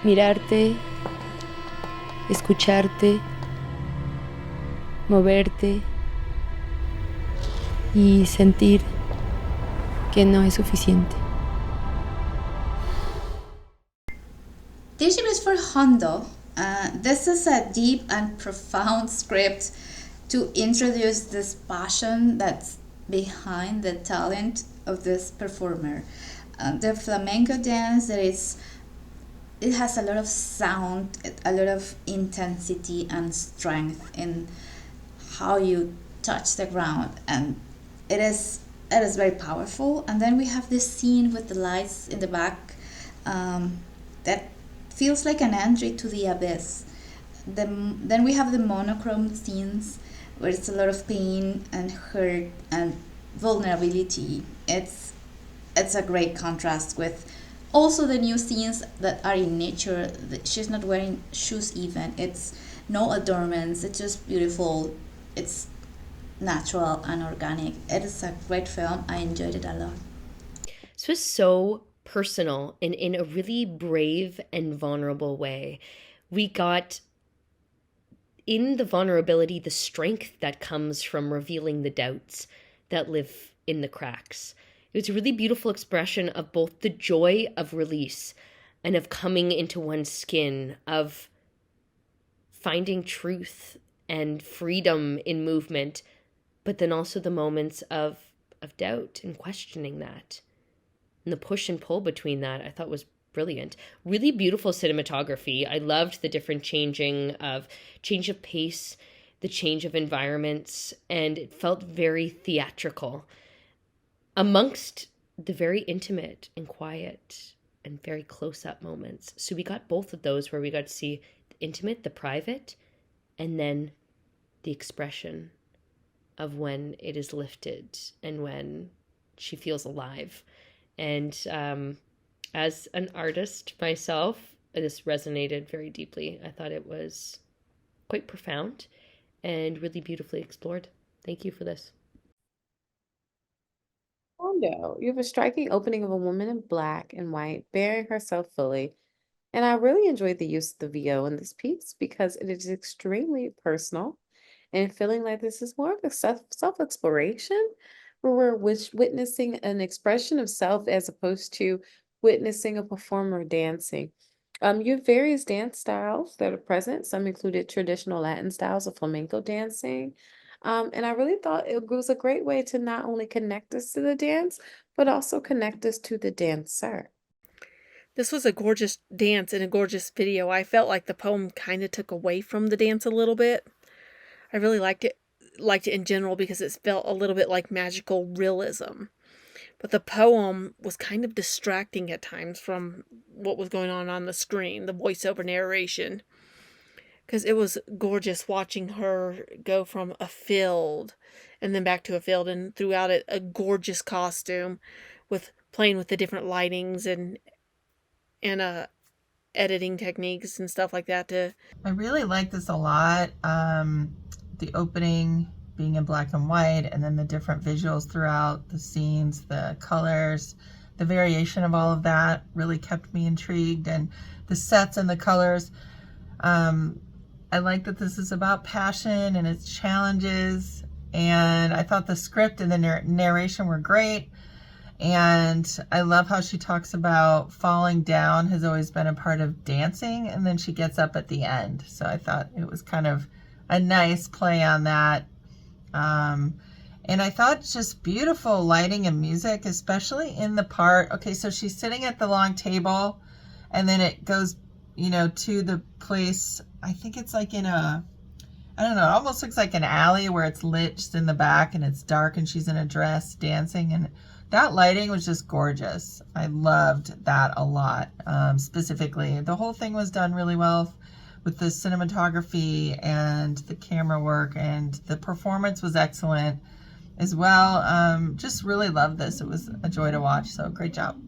mirarte, escucharte, moverte y sentir que no es suficiente. Teaching is for JONDO. This is a deep and profound script to introduce this passion that's behind the talent of this performer. The flamenco dance it has a lot of sound, a lot of intensity and strength in how you touch the ground, and it is very powerful. And then we have this scene with the lights in the back that feels like an entry to the abyss. Then we have the monochrome scenes where it's a lot of pain and hurt and vulnerability. It's a great contrast with also the new scenes that are in nature. She's not wearing shoes even. It's no adornments. It's just beautiful. It's natural and organic. It is a great film. I enjoyed it a lot. This was so personal and in a really brave and vulnerable way. We got in the vulnerability the strength that comes from revealing the doubts that live in the cracks. It was a really beautiful expression of both the joy of release and of coming into one's skin, of finding truth and freedom in movement, but then also the moments of doubt and questioning that. And the push and pull between that I thought was brilliant. Really beautiful cinematography. I loved the different change of pace, the change of environments, and it felt very theatrical amongst the very intimate and quiet and very close-up moments. So we got both of those where we got to see the intimate, the private, and then the expression of when it is lifted and when she feels alive. And as an artist myself, this resonated very deeply. I thought it was quite profound and really beautifully explored. Thank you for this. Jondo, you have a striking opening of a woman in black and white bearing herself fully. And I really enjoyed the use of the VO in this piece because it is extremely personal and feeling like this is more of a self-exploration where we're witnessing an expression of self as opposed to witnessing a performer dancing. You have various dance styles that are present. Some included traditional Latin styles of flamenco dancing. And I really thought it was a great way to not only connect us to the dance, but also connect us to the dancer. This was a gorgeous dance and a gorgeous video. I felt like the poem kind of took away from the dance a little bit. I really liked it in general because it felt a little bit like magical realism. But the poem was kind of distracting at times from what was going on the screen, the voiceover narration. Because it was gorgeous watching her go from a field and then back to a field, and throughout it a gorgeous costume with playing with the different lightings and editing techniques and stuff like that. I really like this a lot. The opening being in black and white, and then the different visuals throughout the scenes, the colors, the variation of all of that really kept me intrigued, and the sets and the colors. I like that this is about passion and its challenges, and I thought the script and the narration were great. And I love how she talks about falling down has always been a part of dancing, and then she gets up at the end. So I thought it was kind of a nice play on that. And I thought just beautiful lighting and music, especially in the part, okay, so she's sitting at the long table, and then it goes, to the place, I think it's like in I don't know, it almost looks like an alley where it's lit just in the back and it's dark and she's in a dress dancing, and that lighting was just gorgeous. I loved that a lot. Specifically, the whole thing was done really well with the cinematography and the camera work, and the performance was excellent as well. Just really loved this. It was a joy to watch, so great job.